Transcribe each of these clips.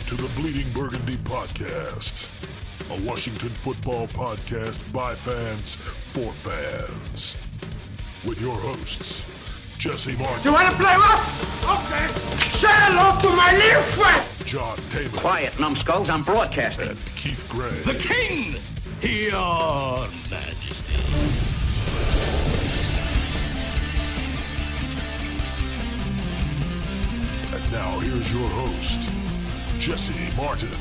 to the Bleeding Burgundy podcast, a Washington football podcast by fans for fans. With your hosts, Jesse Martin. You want to play rough? Okay. Say hello to my little friend. John Taman. Quiet, numbskulls, I'm broadcasting. And Keith Gray. The King, your majesty. And now here's your host, Jesse Martin.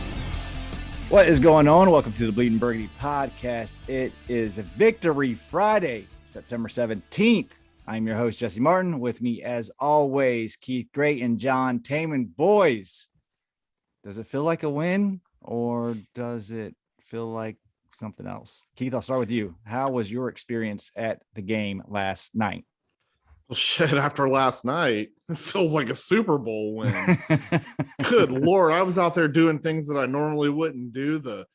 What is going on? Welcome to the Bleeding Burgundy podcast. It is Victory Friday, September 17th. I'm your host, Jesse Martin. With me, as always, Keith Gray and John Taman. Boys, does it feel like a win or does it feel like something else? Keith, I'll start with you. How was your experience at the game last night? Well, shit, after last night, it feels like a Super Bowl win. Good Lord. I was out there doing things that I normally wouldn't do. The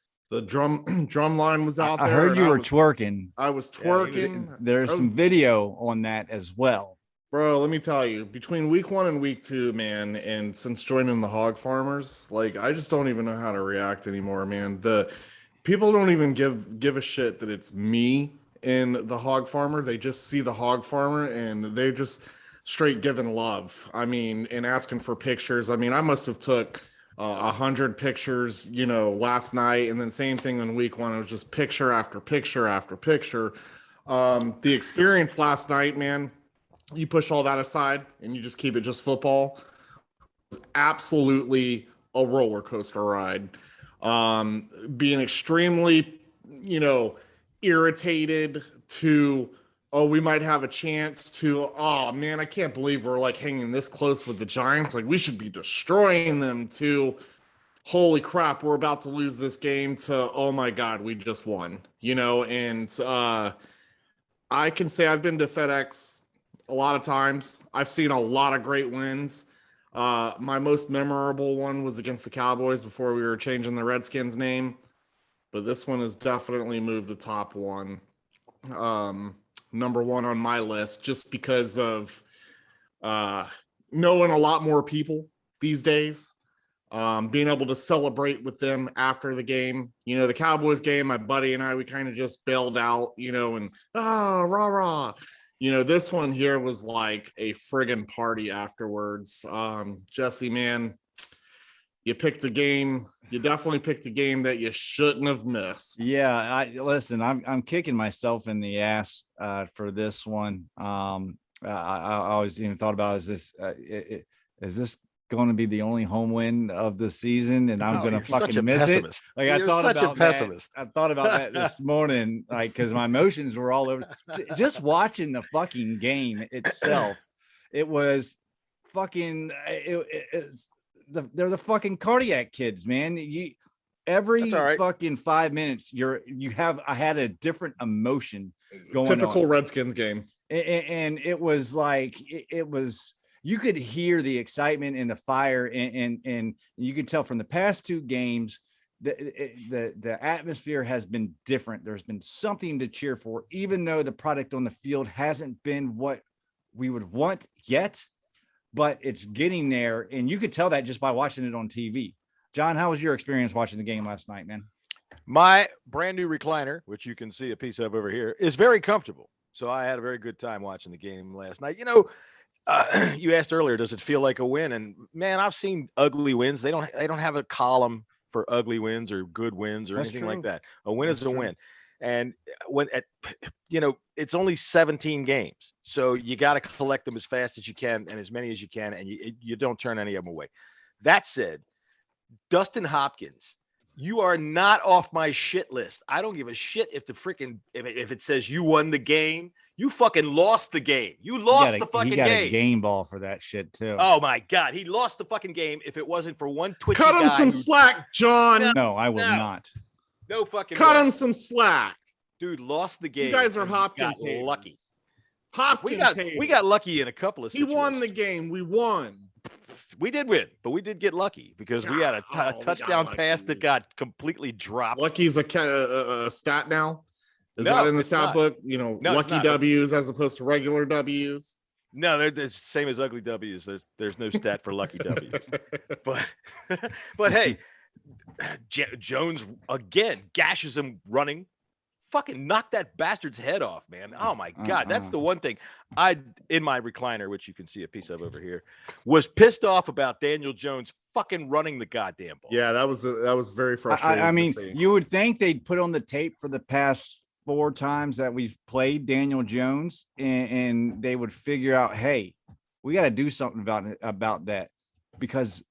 drum line was out there. I heard you were twerking. I was twerking. Yeah, there's some video on that as well. Bro, let me tell you, between week 1 and week 2, man, and since joining the Hog Farmers, like, I just don't even know how to react anymore, man. The people don't even give a shit that it's me in the Hog Farmer. They just see the Hog Farmer and they just straight giving love. I mean, and asking for pictures. I mean, I must have took 100 pictures, last night, and then same thing in week 1. It was just picture after picture after picture. The experience last night, man, you push all that aside and you just keep it just football. It was absolutely a roller coaster ride. Being extremely, irritated to, oh, we might have a chance to, oh man, I can't believe we're like hanging this close with the Giants. Like, we should be destroying them, to, holy crap, we're about to lose this game, to, oh my God, we just won, and I can say I've been to FedEx a lot of times. I've seen a lot of great wins. My most memorable one was against the Cowboys before we were changing the Redskins name. But this one has definitely moved the top one, number one on my list, just because of knowing a lot more people these days, being able to celebrate with them after the game. The Cowboys game, my buddy and I, we kind of just bailed out, and rah, rah. This one here was like a friggin' party afterwards. Jesse, man, you picked a game. You definitely picked a game that you shouldn't have missed. Yeah, I'm kicking myself in the ass for this one. I always even thought about, is this going to be the only home win of the season, and I'm going to fucking miss pessimist. it? Like, you're such a pessimist. I thought about that this morning, like, because my emotions were all over. Just watching the fucking game itself, it was fucking. They're the fucking cardiac kids, man. Every fucking 5 minutes, I had a different emotion going on. Typical Redskins game. And it was like, you could hear the excitement and the fire, and you could tell from the past 2 games, the atmosphere has been different. There's been something to cheer for, even though the product on the field hasn't been what we would want yet. But it's getting there, and you could tell that just by watching it on TV. John, how was your experience watching the game last night, man? My brand new recliner, which you can see a piece of over here, is very comfortable. So I had a very good time watching the game last night. You asked earlier, does it feel like a win? And man, I've seen ugly wins. They don't have a column for ugly wins or good wins or anything like that. A win is a win. And it's only 17 games. So you got to collect them as fast as you can and as many as you can. And you don't turn any of them away. That said, Dustin Hopkins, you are not off my shit list. I don't give a shit if if it says you won the game. You fucking lost the game. You lost the fucking game. He got a game ball for that shit too. Oh my God. He lost the fucking game if it wasn't for one twitchy guy. Cut him some slack, John. No, I will not. No fucking Cut way. him some slack. Dude, lost the game. You guys are Hopkins haters. Lucky. Hopkins we got lucky in a couple of situations. He won the game. We won. We did win, but we did get lucky because we had a touchdown pass that got completely dropped. Lucky's a stat now. Is that in the stat book? Lucky W's as opposed to regular W's. No, they're the same as ugly W's. There's no stat for lucky W's. But but hey, Jones again gashes him running. Fucking knock that bastard's head off, man. Oh my God. That's the one thing I, in my recliner, which you can see a piece of over here, was pissed off about Daniel Jones fucking running the goddamn ball. Yeah, that was very frustrating. I mean, you would think they'd put on the tape for the past 4 times that we've played Daniel Jones, and they would figure out, hey, we got to do something about that, because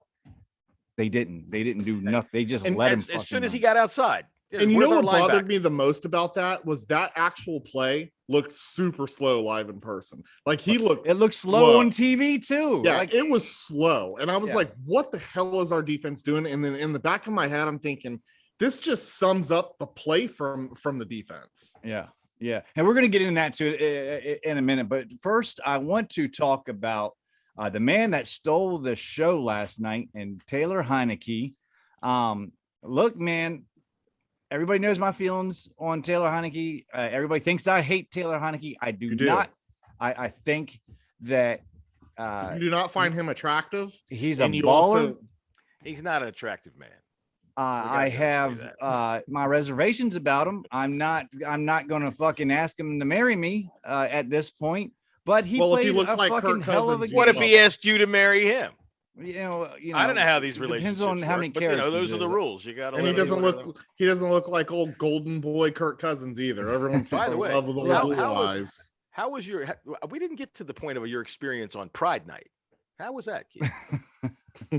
they didn't do nothing. They just let him. As soon as he got outside. And you know what bothered me the most about that was that actual play looked super slow live in person. Like it looked slow on TV too. Yeah, like, it was slow. And I was like, what the hell is our defense doing? And then in the back of my head, I'm thinking, this just sums up the play from the defense. Yeah. And we're going to get into that too in a minute. But first, I want to talk about the man that stole the show last night, and Taylor Heineke. Look, man, everybody knows my feelings on Taylor Heineke. Everybody thinks I hate Taylor Heineke. I do not. I think that you do not find him attractive. He's a baller. He's not an attractive man. I have my reservations about him. I'm not going to fucking ask him to marry me at this point. But he played if he looked like fucking Kirk hell of a Cousins, game. What if he asked you to marry him? You know, I don't know how these relationships depends on how many characters. Those are the rules. You got to. And he doesn't look like old golden boy Kirk Cousins either. Everyone, by the way, love the blue eyes. How was your? We didn't get to the point of your experience on Pride Night. How was that, kid?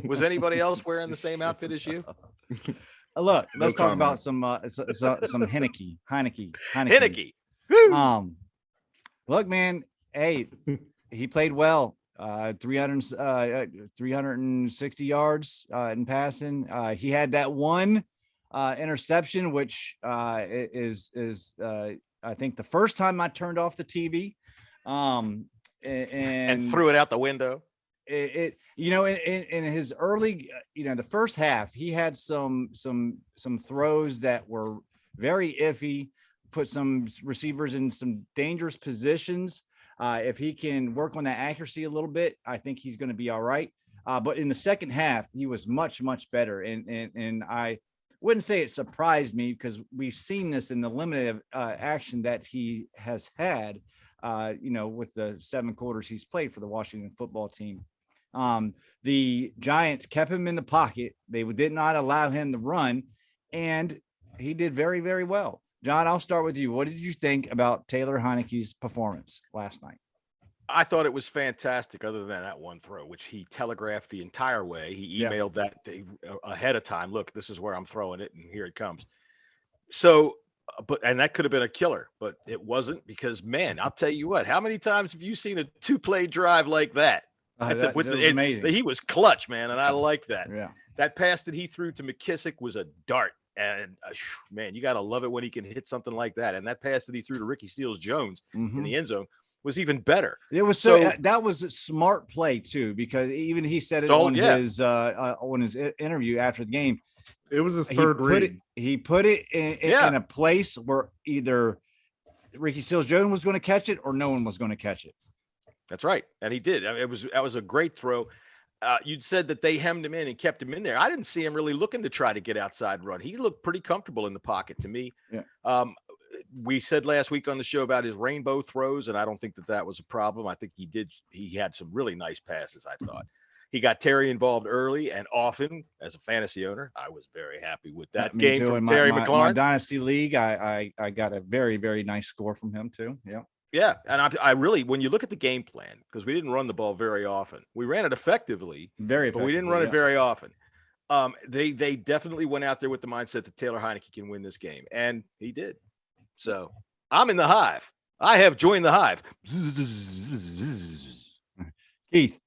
Was anybody else wearing the same outfit as you? Look, let's talk about some Heineke. Look, man. Hey, he played well. 360 yards in passing. He had that one interception, which is I think the first time I turned off the TV, and threw it out the window. In his early, the first half, he had some throws that were very iffy, put some receivers in some dangerous positions. If he can work on that accuracy a little bit, I think he's going to be all right. But in the second half, he was much, much better. And I wouldn't say it surprised me, because we've seen this in the limited action that he has had, with the 7 quarters he's played for the Washington football team. The Giants kept him in the pocket. They did not allow him to run, and he did very, very well. John, I'll start with you. What did you think about Taylor Heineke's performance last night? I thought it was fantastic, other than that one throw, which he telegraphed the entire way. He emailed that ahead of time. Look, this is where I'm throwing it, and here it comes. So, and that could have been a killer, but it wasn't, because, man, I'll tell you what, how many times have you seen a 2-play drive like that? Amazing. He was clutch, man, and I like that. Yeah. That pass that he threw to McKissick was a dart. And man, you got to love it when he can hit something like that. And that pass that he threw to Ricky Seals-Jones in the end zone was even better. It was that was a smart play too, because even he said it on his interview after the game. It was his third read. He put it in a place where either Ricky Seals-Jones was going to catch it or no one was going to catch it. That's right, and he did. I mean, that was a great throw. You'd said that they hemmed him in and kept him in there. I didn't see him really looking to try to get outside run. He looked pretty comfortable in the pocket to me. Yeah. We said last week on the show about his rainbow throws, and I don't think that was a problem. I think he had some really nice passes, I thought. He got Terry involved early and often. As a fantasy owner, I was very happy with that game from Terry McLaurin. My Dynasty League, I got a very, very nice score from him too. Yeah. Yeah, and I really, when you look at the game plan, because we didn't run the ball very often. We ran it effectively, but we didn't run it very often. They definitely went out there with the mindset that Taylor Heineke can win this game, and he did. So I'm in the hive. I have joined the hive. Keith.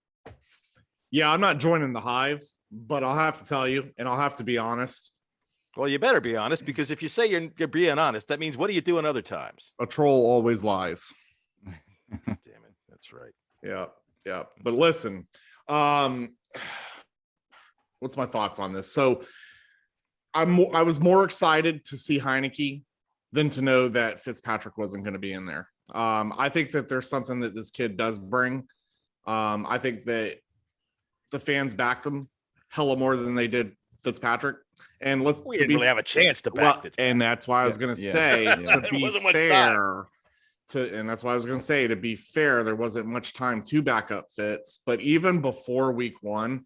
Yeah, I'm not joining the hive, but I'll have to tell you, and I'll have to be honest. Well, you better be honest, because if you say you're being honest, that means what do you do in other times? A troll always lies. Damn it. That's right. Yeah. But listen, what's my thoughts on this? So I was more excited to see Heineke than to know that Fitzpatrick wasn't going to be in there. I think that there's something that this kid does bring. I think that the fans backed him hella more than they did Fitzpatrick. And we didn't really have a chance to back it. And that's why I was going to say, to be fair, and that's why I was going to say, to be fair, there wasn't much time to back up Fitz. But even before week 1,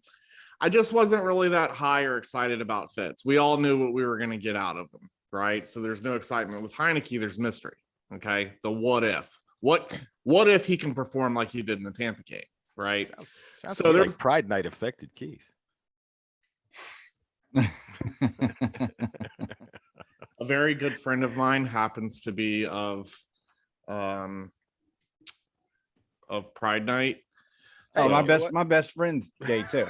I just wasn't really that high or excited about Fitz. We all knew what we were going to get out of him, right? So there's no excitement. With Heineke, there's mystery. Okay, the what if? What if he can perform like he did in the Tampa game, right? Sounds so there's like Pride Night affected Keith. A very good friend of mine happens to be of Pride Night. Oh, my best friend's gay too.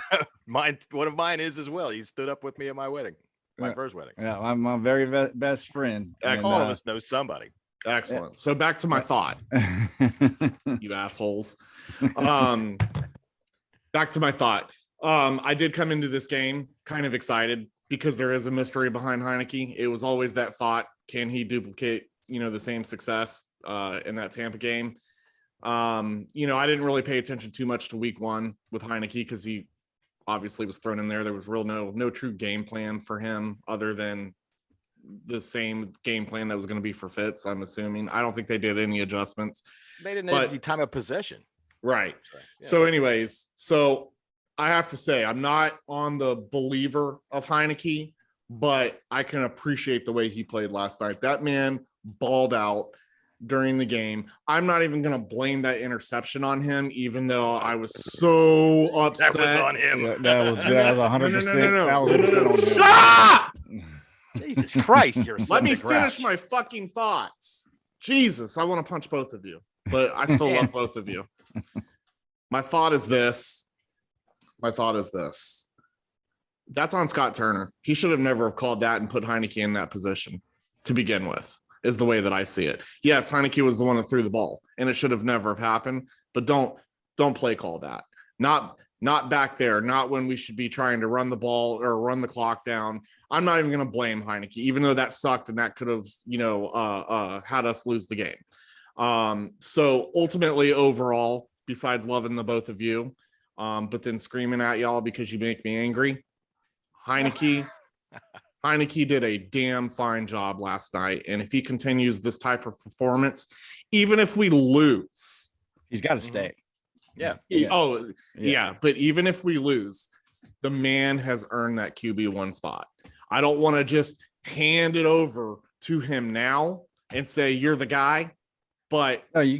One of mine is as well. He stood up with me at my wedding, my first wedding. Yeah, I'm my very best friend. Excellent. All of us know somebody. Excellent. Yeah. So back to my thought, you assholes. Back to my thought. I did come into this game kind of excited because there is a mystery behind Heineke. It was always that thought: can he duplicate, the same success in that Tampa game? I didn't really pay attention too much to week 1 with Heineke because he obviously was thrown in there. There was no true game plan for him other than the same game plan that was going to be for Fitz, I'm assuming. I don't think they did any adjustments. They didn't have any time of possession. Right. Yeah. So anyways, I have to say, I'm not on the believer of Heineke, but I can appreciate the way he played last night. That man balled out during the game. I'm not even going to blame that interception on him, even though I was so upset. That was on him. Yeah, that was 100%. No. Shut up! Jesus Christ, you're Let me finish my fucking thoughts. Jesus, I want to punch both of you, but I still love both of you. My thought is this. That's on Scott Turner. He should have never have called that and put Heineke in that position to begin with, is the way that I see it. Yes, Heineke was the one that threw the ball, and it should have never have happened, but don't play call that. Not back there, not when we should be trying to run the ball or run the clock down. I'm not even going to blame Heineke, even though that sucked and that could have, had us lose the game. So ultimately, overall, besides loving the both of you, but then screaming at y'all because you make me angry, Heineke did a damn fine job last night. And if he continues this type of performance, even if we lose, he's got to stay. Yeah. But even if we lose, the man has earned that QB1 spot. I don't want to just hand it over to him now and say, you're the guy, but no, you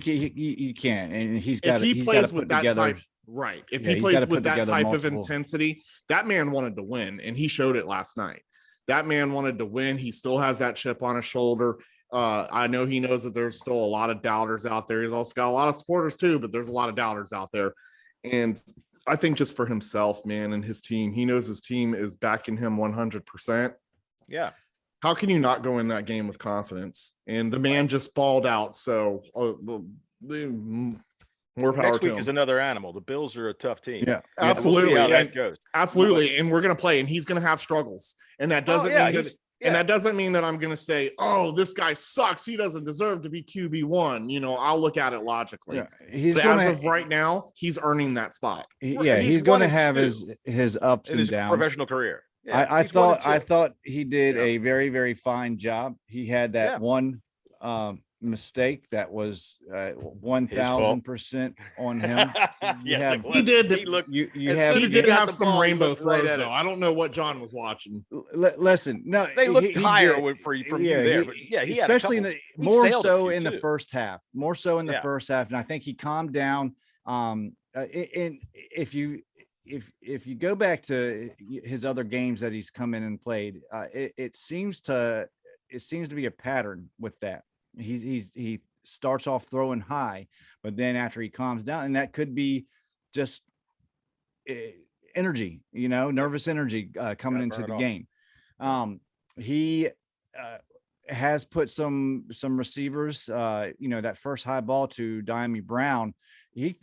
can't. And he's got, if he plays with that type, right. If he plays with that type of intensity, that man wanted to win, and he showed it last night. That man wanted to win. He still has that chip on his shoulder. I know he knows that there's still a lot of doubters out there. He's also got a lot of supporters too, but there's a lot of doubters out there. And I think just for himself, man, and his team, he knows his team is backing him 100%. Yeah. How can you not go in that game with confidence? And the man just balled out. So more power Next to week him. Is another animal. The Bills are a tough team. Yeah, absolutely. We'll see how that goes. Absolutely. And we're going to play, and he's going to have struggles. And that doesn't mean that. Yeah. And that doesn't mean that I'm going to say, oh, this guy sucks. He doesn't deserve to be QB1. I'll look at it logically. Yeah. As of right now, he's earning that spot. He's going to have his ups and downs. Professional career. Yeah, I thought he did a very, very fine job. He had that one mistake that was 1,000% on him. So he did have some rainbow throws though. I don't know what John was watching. Listen, no, they looked higher from you there. But he especially more so in the first half. First half, and I think he calmed down. And if you go back to his other games that he's come in and played, it seems to be a pattern with that. He starts off throwing high, but then after he calms down, and that could be just energy, nervous energy coming into the game. He has put some receivers, that first high ball to Diami Brown. Diami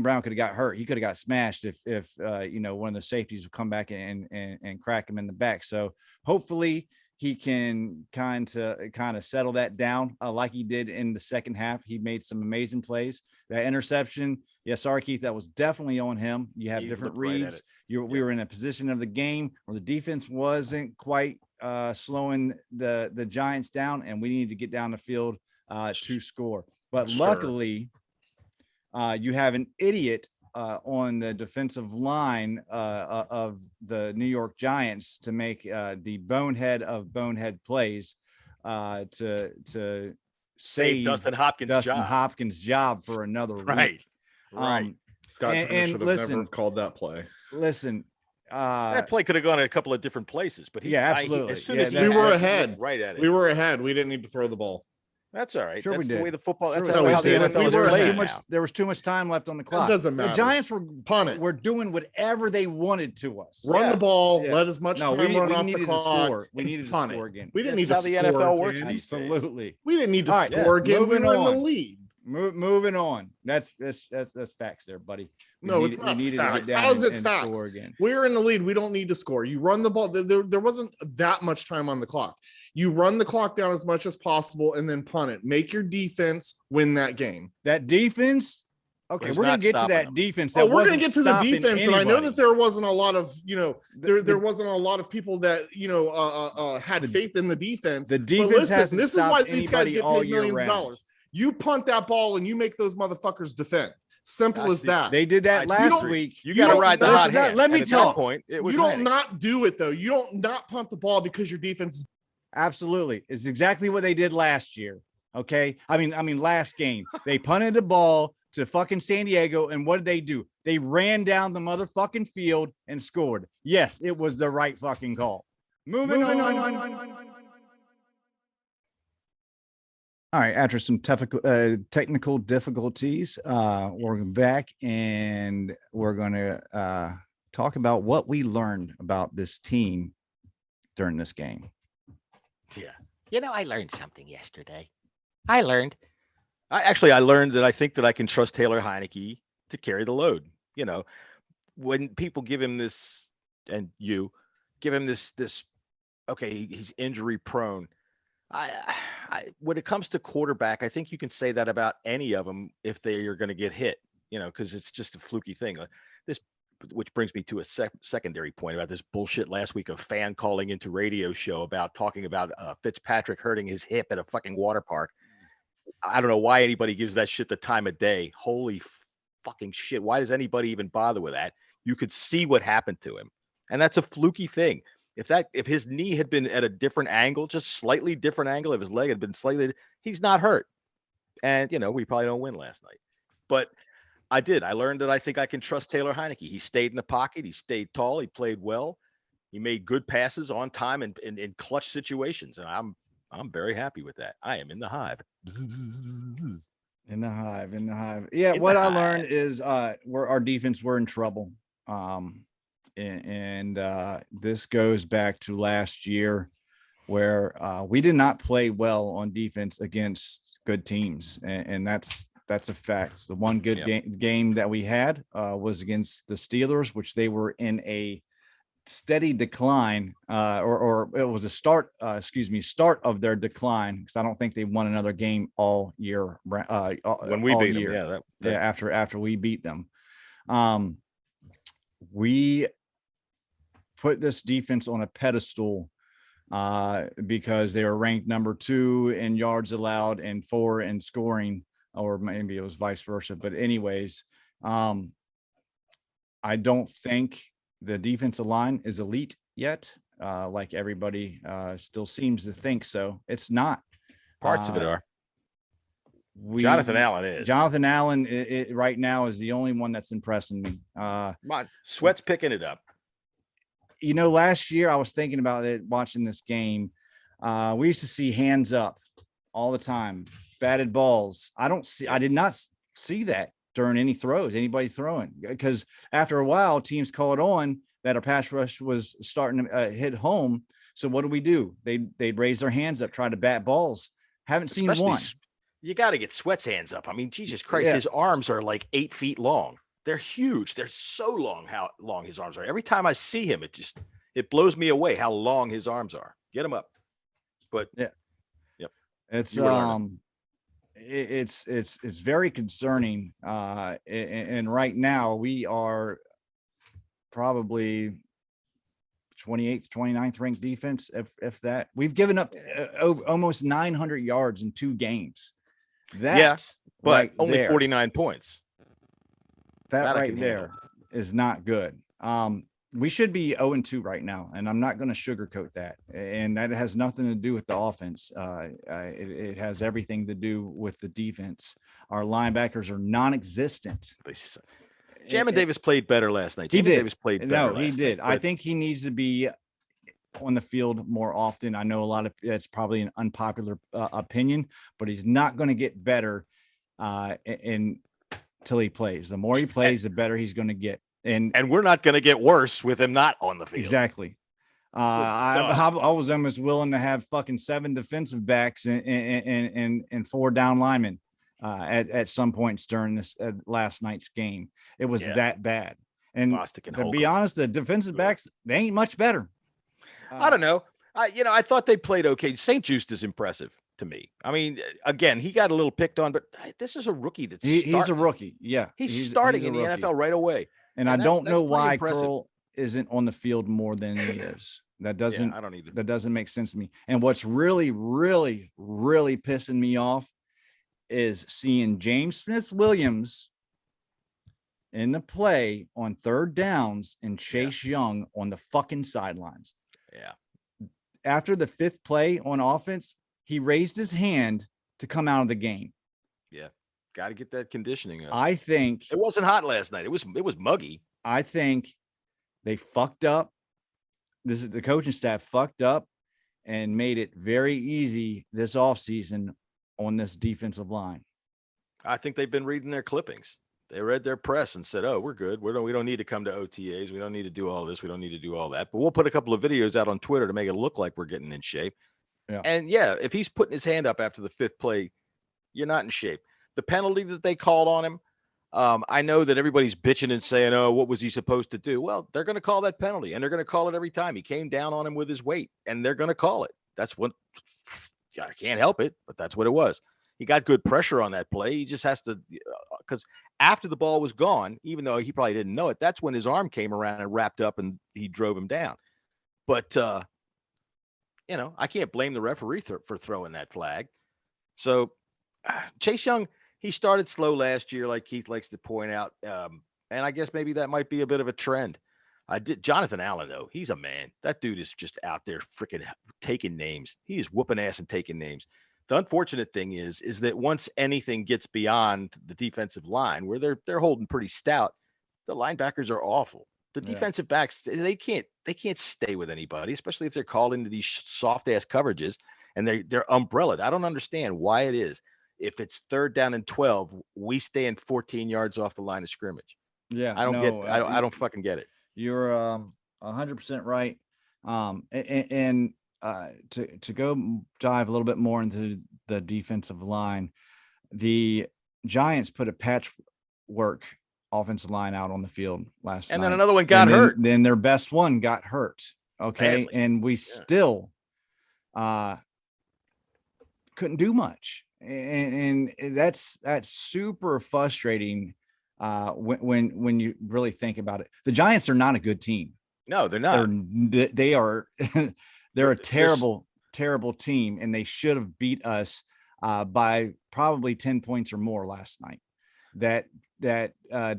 Brown could have got hurt. He could have got smashed if one of the safeties would come back and crack him in the back. So hopefully he can kind of settle that down like he did in the second half. He made some amazing plays. That interception, yeah, sorry, Keith, that was definitely on him. You have different reads. We were in a position of the game where the defense wasn't quite slowing the Giants down, and we needed to get down the field to score. But luckily, you have an idiot on the defensive line of the New York Giants to make the bonehead of bonehead plays to save Dustin Hopkins' job for another week. Right. Scott Turner should have never called that play. Listen, that play could have gone a couple of different places, but absolutely. As soon as we were ahead, right at it. We were ahead. We didn't need to throw the ball. That's all right. Sure, that's we did. The way the football. That's how how the NFL is. There was too much time left on the clock. It doesn't matter. The Giants were We're doing whatever they wanted to us. Run the ball. Let as much time run off the clock. We needed to score again. We didn't need to score. That's how the NFL works. Absolutely. We didn't need to score again. We were in the lead. Moving on. That's facts there, buddy. It's not facts. How is it facts? We're in the lead. We don't need to score. You run the ball. There wasn't that much time on the clock. You run the clock down as much as possible and then punt it. Make your defense win that game. That defense. Okay, we're going to get to that defense. We're going to get to the defense, and I know that there wasn't a lot of, there wasn't a lot of people that, had faith in the defense. The defense. But listen, this is why these guys get paid millions of dollars. You punt that ball and you make those motherfuckers defend. Simple as that. They did that last week. You got to ride the hot hand. Let me talk. You don't not do it though. You don't not punt the ball because your defense. Absolutely, it's exactly what they did last year. Okay, I mean last game they punted the ball to fucking San Diego, and what did they do? They ran down the motherfucking field and scored. Yes, it was the right fucking call. Moving on. All right, after some technical difficulties, we're back and we're going to talk about what we learned about this team during this game. Yeah. I learned something yesterday. I learned that I think that I can trust Taylor Heineke to carry the load. When people give him this, and you give him this, okay, he's injury prone. When it comes to quarterback, I think you can say that about any of them if they are going to get hit, because it's just a fluky thing. Which brings me to a secondary point about this bullshit last week of fan calling into radio show about talking about Fitzpatrick hurting his hip at a fucking water park. I don't know why anybody gives that shit the time of day. Holy fucking shit. Why does anybody even bother with that? You could see what happened to him. And that's a fluky thing. If his knee had been at a different angle, just slightly different angle, if his leg had been slightly, he's not hurt. And, we probably don't win last night. But I learned that I think I can trust Taylor Heineke. He stayed in the pocket. He stayed tall. He played well. He made good passes on time and in clutch situations. And I'm very happy with that. I am in the hive. In the hive. Yeah, I learned is our defense were in trouble. And this goes back to last year where we did not play well on defense against good teams. And that's a fact. The one good game that we had was against the Steelers, which they were in a steady decline or it was a start of their decline, because I don't think they won another game all year when we beat them. After we beat them. We put this defense on a pedestal because they were ranked number 2 in yards allowed and 4 in scoring, or maybe it was vice versa. But anyways, I don't think the defensive line is elite yet, like everybody still seems to think so. It's not. Parts of it are. Jonathan Allen is. Jonathan Allen right now is the only one that's impressing me. Come on, Sweat's picking it up. Last year I was thinking about it watching this game. We used to see hands up all the time, batted balls. I did not see that during any throws, anybody throwing, because after a while teams called on that our pass rush was starting to hit home. So what do? They'd raise their hands up, try to bat balls. Haven't seen one. You got to get Sweat's hands up. I mean, Jesus Christ, his arms are like 8 feet long. They're huge. They're so long, how long his arms are. Every time I see him, it blows me away how long his arms are. Get him up. But Yeah. Yep. It's You were learning. it's very concerning. And right now we are probably 28th, 29th ranked defense. If that, we've given up almost 900 yards in 2 games. That but right only there, 49 points. that I right can there is not good. We should be 0-2 right now, and I'm not going to sugarcoat that. And that has nothing to do with the offense. It has everything to do with the defense. Our linebackers are non-existent. Jamin Davis played better last night. He Jamin did. Davis played better. No, he did. Night, I think he needs to be on the field more often. I know a lot of it's probably an unpopular opinion, but he's not going to get better until he plays. The more he plays, the better he's going to get. And we're not going to get worse with him not on the field. Exactly. I was almost willing to have fucking 7 defensive backs and 4 down linemen at some points during this last night's game. It was that bad. And to be honest, the defensive backs, they ain't much better. I don't know. I thought they played okay. St. Just is impressive to me. I mean, again, he got a little picked on, but this is a rookie he's a rookie. Yeah. He's starting in the NFL right away. And I don't know why Curl isn't on the field more than he is. That doesn't, I don't either. That doesn't make sense to me. And what's really, really, really pissing me off is seeing James Smith-Williams in the play on 3rd downs and Chase Young on the fucking sidelines. Yeah. After the 5th play on offense, he raised his hand to come out of the game. Yeah. Got to get that conditioning up. I think it wasn't hot last night. It was muggy. I think they fucked up. This is the coaching staff fucked up and made it very easy this offseason on this defensive line. I think they've been reading their clippings. They read their press and said, "Oh, we're good. We don't need to come to OTAs. We don't need to do all this. We don't need to do all that." But we'll put a couple of videos out on Twitter to make it look like we're getting in shape. Yeah. And if he's putting his hand up after the 5th play, you're not in shape. The penalty that they called on him, I know that everybody's bitching and saying, "Oh, what was he supposed to do?" Well, they're going to call that penalty, and they're going to call it every time. He came down on him with his weight, and they're going to call it. That's what I can't help it, but that's what it was. He got good pressure on that play. He just has to, because after the ball was gone, even though he probably didn't know it, that's when his arm came around and wrapped up, and he drove him down. But I can't blame the referee for throwing that flag. So Chase Young, he started slow last year, like Keith likes to point out. And I guess maybe that might be a bit of a trend. Jonathan Allen, though, he's a man. That dude is just out there freaking taking names. He is whooping ass and taking names. The unfortunate thing is that once anything gets beyond the defensive line, where they're holding pretty stout, the linebackers are awful. The defensive backs, they can't stay with anybody, especially if they're called into these soft ass coverages and they're umbrellaed. I don't understand why it is. If it's 3rd down and 12, we stand 14 yards off the line of scrimmage. Yeah, I don't fucking get it. You're 100% right. And to go dive a little bit more into the defensive line, the Giants put a patchwork offensive line out on the field last night. And then another one got hurt. Then their best one got hurt. Okay. Badly. And we still couldn't do much. And that's super frustrating when you really think about it. The Giants are not a good team. No, they're not. They're a terrible team, and they should have beat us by probably 10 points or more last night. That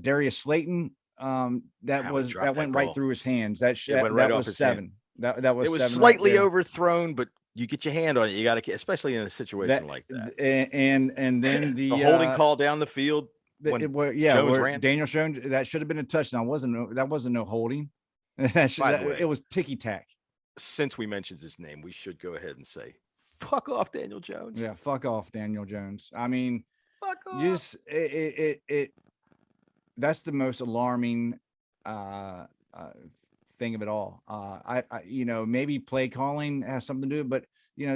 Darius Slayton, that went right through his hands. That was 7. That was 7. It was slightly overthrown, but you get your hand on it. You got to, especially in a situation like that. And then the holding call down the field. Jones ran. Daniel Jones, that should have been a touchdown. That wasn't no holding. It was ticky tack. Since we mentioned his name, we should go ahead and say, "Fuck off, Daniel Jones." Yeah, fuck off, Daniel Jones. I mean, fuck off. Just it. That's the most alarming thing of it all. I maybe play calling has something to do, but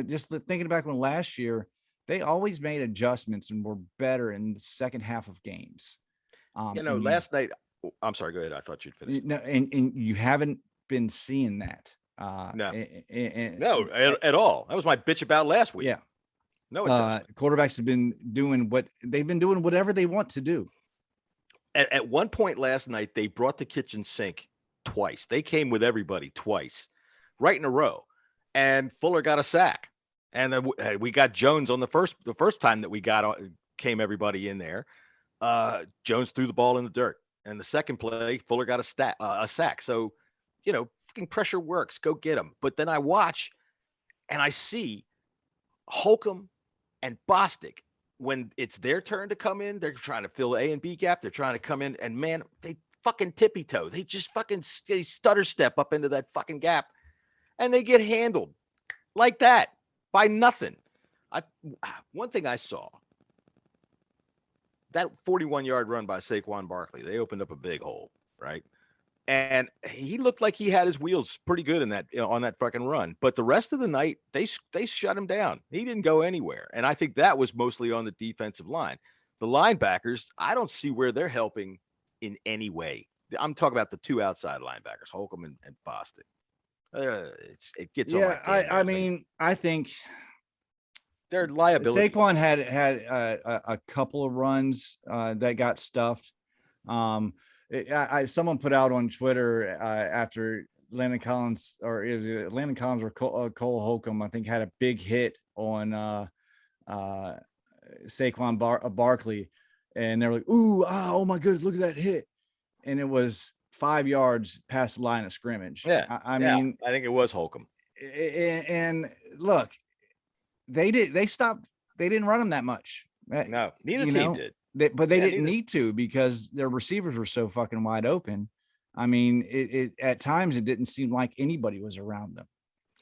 just thinking back when last year, they always made adjustments and were better in the second half of games. Last night. I'm sorry. Go ahead. I thought you'd finish. No, and you haven't been seeing that. No. No, at all. That was my bitch about last week. Yeah. No adjustment. Quarterbacks have been doing whatever they want to do. At one point last night, they brought the kitchen sink twice. They came with everybody twice, right in a row, and Fuller got a sack. And then we got Jones on the first time that we came everybody in there. Jones threw the ball in the dirt, and the second play, Fuller got a sack. So, fucking pressure works. Go get him. But then I watch, and I see Holcomb and Bostic. When it's their turn to come in, they're trying to fill the A and B gap. They're trying to come in, and man, they fucking tippy toe. They just fucking stutter step up into that fucking gap, and they get handled like that by nothing. One thing I saw, that 41-yard run by Saquon Barkley, they opened up a big hole, right? And he looked like he had his wheels pretty good in that on that fucking run. But the rest of the night, they shut him down. He didn't go anywhere. And I think that was mostly on the defensive line. The linebackers, I don't see where they're helping in any way. I'm talking about the two outside linebackers, Holcomb and Bostic. It gets on my I mean, I think they're liability. Saquon had a couple of runs that got stuffed. Someone put out on Twitter after Landon Collins, or it was Landon Collins or Cole Holcomb, I think, had a big hit on Saquon Barkley, and they're like, "Oh my goodness, look at that hit!" And it was 5 yards past the line of scrimmage. Yeah, I mean, I think it was Holcomb. And look, they didn't run him that much. No, neither team did. But they didn't need to, because their receivers were so fucking wide open. I mean, it at times it didn't seem like anybody was around them.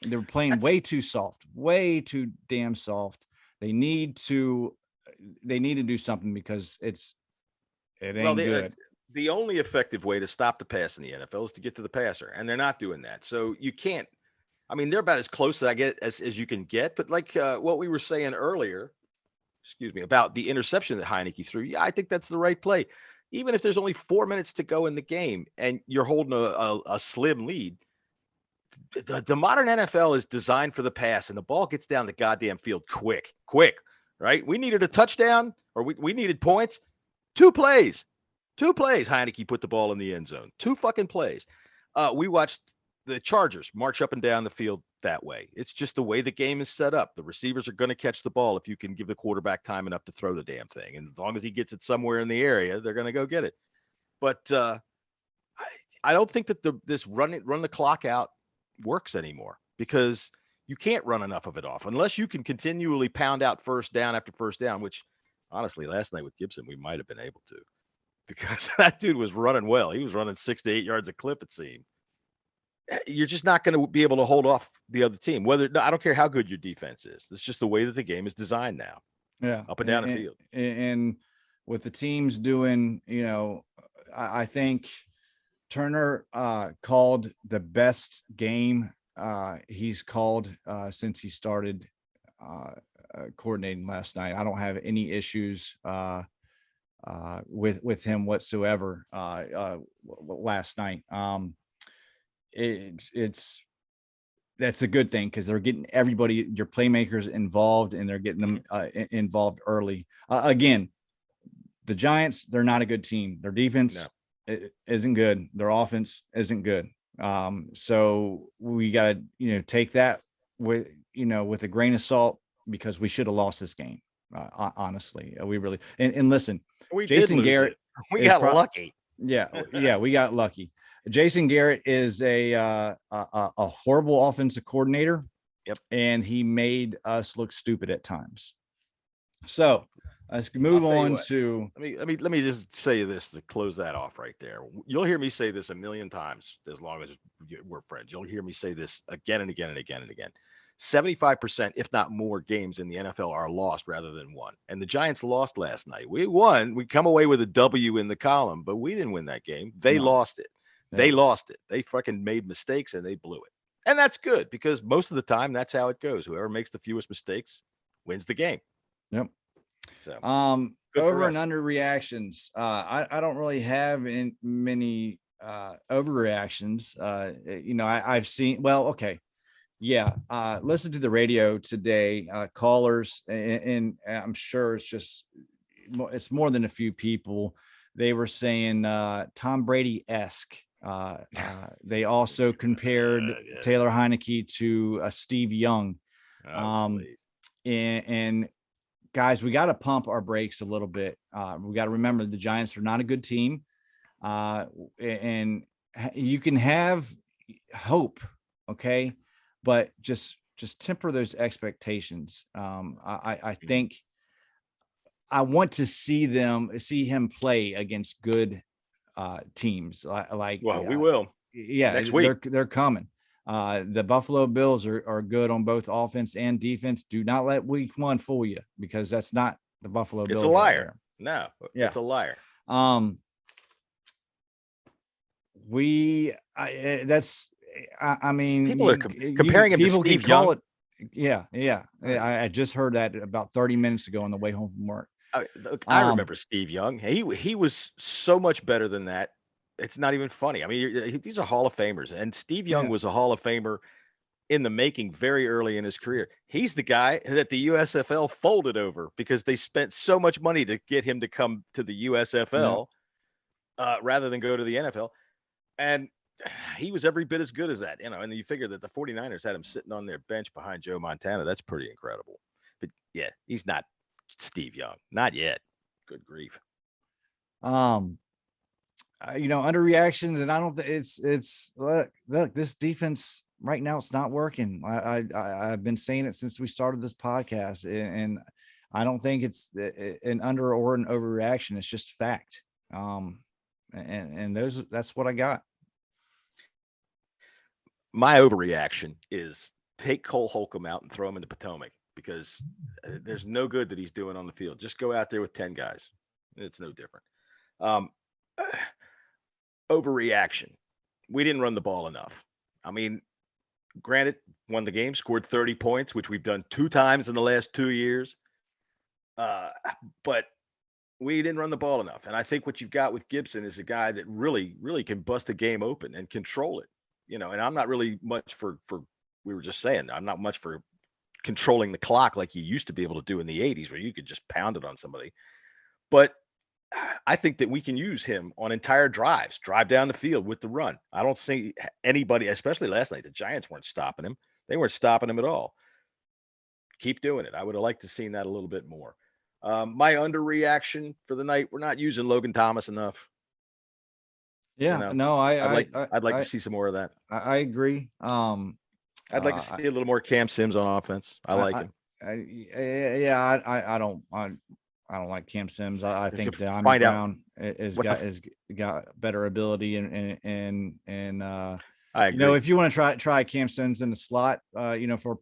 They were playing way too soft, way too damn soft. They need to do something, because it ain't good. The only effective way to stop the pass in the NFL is to get to the passer, and they're not doing that. So you can't. I mean, they're about as close as you can get. But like what we were saying earlier, about the interception that Heineke threw. Yeah, I think that's the right play. Even if there's only 4 minutes to go in the game and you're holding a slim lead, the modern NFL is designed for the pass, and the ball gets down the goddamn field quick, right? We needed a touchdown, or we needed points. 2 plays. Heineke put the ball in the end zone. 2 fucking plays. We watched the Chargers march up and down the field that way. It's just the way the game is set up. The receivers are going to catch the ball if you can give the quarterback time enough to throw the damn thing. And as long as he gets it somewhere in the area, they're going to go get it. But I don't think that this run the clock out works anymore, because you can't run enough of it off unless you can continually pound out first down after first down, which honestly, last night with Gibson, we might have been able to, because that dude was running well. He was running 6 to 8 yards a clip, it seemed. You're just not going to be able to hold off the other team. I don't care how good your defense is. It's just the way that the game is designed now. Yeah, up and down the field. And with the teams doing, I think Turner called the best game he's called since he started coordinating last night. I don't have any issues with him whatsoever last night. That's a good thing, because they're getting everybody, your playmakers, involved, and they're getting them involved early. Again, the Giants, they're not a good team. Their defense isn't good. Their offense isn't good. So we got to, take that with a grain of salt, because we should have lost this game. Honestly, we really, and listen, Jason Garrett, we got lucky. Yeah, we got lucky. Jason Garrett is a horrible offensive coordinator. Yep. And he made us look stupid at times. So let's move on to. Let me just say this to close that off right there. You'll hear me say this a million times as long as we're friends. You'll hear me say this again and again and again and again. 75%, if not more, games in the NFL are lost rather than won. And the Giants lost last night. We won. We come away with a W in the column, but we didn't win that game. They lost it. They lost it. They fucking made mistakes and they blew it. And that's good, because most of the time that's how it goes. Whoever makes the fewest mistakes wins the game. Yep. So over and under reactions. I don't really have many overreactions. I've seen. Well, okay, yeah. Listen to the radio today. Callers, and I'm sure it's more than a few people. They were saying Tom Brady-esque. They also compared Taylor Heineke to Steve Young. And guys, we got to pump our brakes a little bit. We got to remember the Giants are not a good team. And you can have hope, okay, but just temper those expectations. I think I want to see him play against good teams. Well, we will. Yeah, next week. They're coming. The Buffalo Bills are good on both offense and defense. Do not let week 1 fool you, because that's not the Buffalo Bills. It's a liar. No, yeah. It's a liar. I mean, people are comparing him to Steve Young. I just heard that about 30 minutes ago on the way home from work. I remember Steve Young. He was so much better than that. It's not even funny. I mean, these are Hall of Famers, and Steve Young was a Hall of Famer in the making very early in his career. He's the guy that the USFL folded over because they spent so much money to get him to come to the USFL rather than go to the NFL. And he was every bit as good as that, and you figure that the 49ers had him sitting on their bench behind Joe Montana. That's pretty incredible. But yeah, he's not Steve Young. Not yet. Good grief. Underreactions, and I don't think it's look, this defense right now, it's not working. I've been saying it since we started this podcast, and I don't think it's an under or an overreaction. It's just fact. And that's what I got. My overreaction is take Cole Holcomb out and throw him in the Potomac, because there's no good that he's doing on the field. Just go out there with 10 guys. It's no different. Overreaction. We didn't run the ball enough. I mean, granted, won the game, scored 30 points, which we've done 2 times in the last 2 years. But we didn't run the ball enough. And I think what you've got with Gibson is a guy that really, really can bust a game open and control it. And I'm not really much for we were just saying, I'm not much for controlling the clock like you used to be able to do in the 80s, where you could just pound it on somebody. But I think that we can use him on entire drive down the field with the run. I don't think anybody, especially last night, the Giants weren't stopping him. They weren't stopping him at all. Keep doing it. I would have liked to have seen that a little bit more. My underreaction for the night, we're not using Logan Thomas enough. Yeah, I'd like to see some more of that. I agree. I'd like to see a little more Cam Sims on offense. I like him. I don't like Cam Sims. I think that Brown has got better ability, and I agree. If you want to try Cam Sims in the slot, for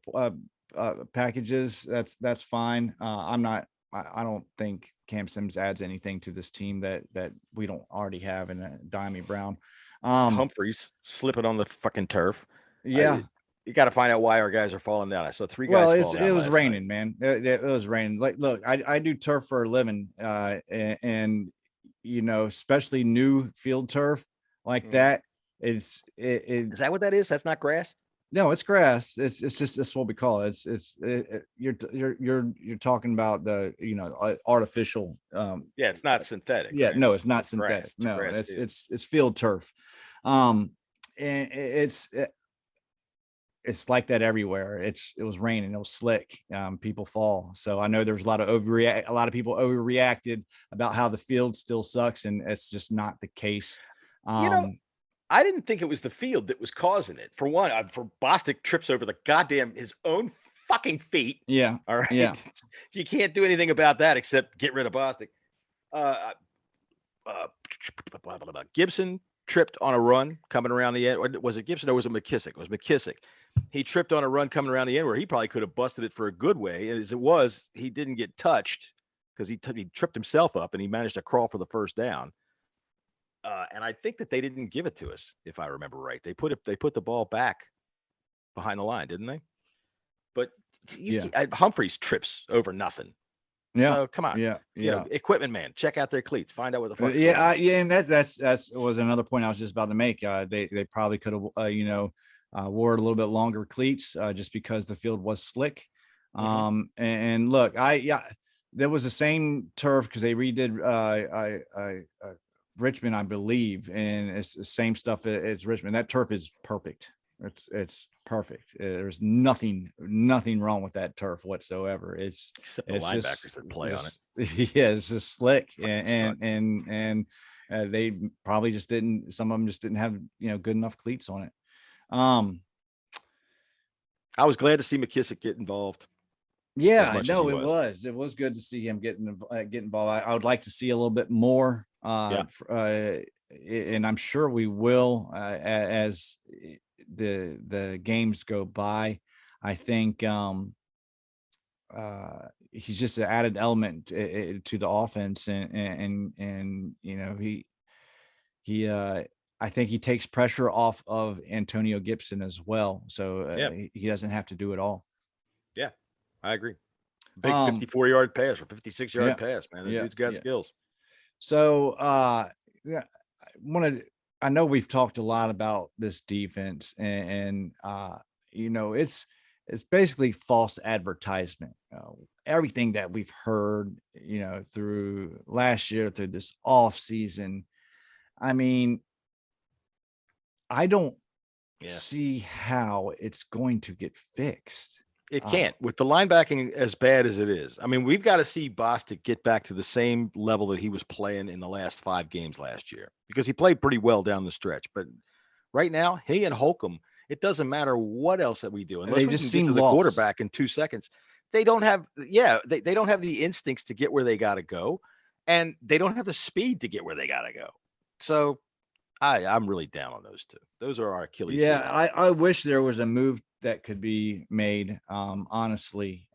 packages, that's fine. I don't think Cam Sims adds anything to this team that we don't already have in Diami Brown. Humphreys slipping on the fucking turf. Yeah. You got to find out why our guys are falling down. I saw 3 guys fall down. It was raining, night. Man. It was raining. Like, look, I do turf for a living, and especially new field turf like that. Is that what that is? That's not grass? No, it's grass. It's what we call it. You're talking about the artificial. It's not synthetic. Yeah, right? no, it's not synthetic. No, it's field turf. And it's like that everywhere. It was raining. It was slick. People fall. So I know there's a lot of people overreacted about how the field still sucks, and it's just not the case. I didn't think it was the field that was causing it. For one, for Bostic trips over his own fucking feet. Yeah. All right. Yeah. You can't do anything about that except get rid of Bostic. Gibson tripped on a run coming around the end. Or was it Gibson or was it McKissick? It was McKissick. He tripped on a run coming around the end where he probably could have busted it for a good way. As it was, he didn't get touched because he tripped himself up and he managed to crawl for the first down. And I think that they didn't give it to us, if I remember right. They put the ball back behind the line, didn't they? But Humphreys trips over nothing. Yeah. So come on. Yeah. You know, Yeah. equipment man, check out their cleats, find out what the fuck's going Yeah. on. Yeah. And that's was another point I was just about to make. They probably could have, wore a little bit longer cleats just because the field was slick. And look, there was the same turf because they redid Richmond, I believe, and it's the same stuff as Richmond. That turf is perfect. It's perfect. There's nothing wrong with that turf whatsoever. Except the linebackers that play on it. Yeah, it's just slick, and they probably just didn't. Some of them just didn't have good enough cleats on it. I was glad to see McKissick get involved. Yeah, no, it was good to see him get involved. I would like to see a little bit more. And I'm sure we will as the games go by. I think he's just an added element to the offense, and he I think he takes pressure off of Antonio Gibson as well, so he doesn't have to do it all. Yeah, I agree. Big 54-yard pass or 56-yard pass, man. The dude's got skills. So I know we've talked a lot about this defense, and it's basically false advertisement. Everything that we've heard, through last year, through this off season. I mean, I don't see how it's going to get fixed. It can't with the linebacking as bad as it is. I mean, we've got to see Bostic get back to the same level that he was playing in the last 5 games last year, because he played pretty well down the stretch. But right now, he and Holcomb, it doesn't matter what else that we do. Unless we can get to the quarterback in 2 seconds, they don't have, they don't have the instincts to get where they got to go, and they don't have the speed to get where they got to go. So I'm really down on those two. Those are our Achilles. Yeah, I wish there was a move that could be made. Honestly,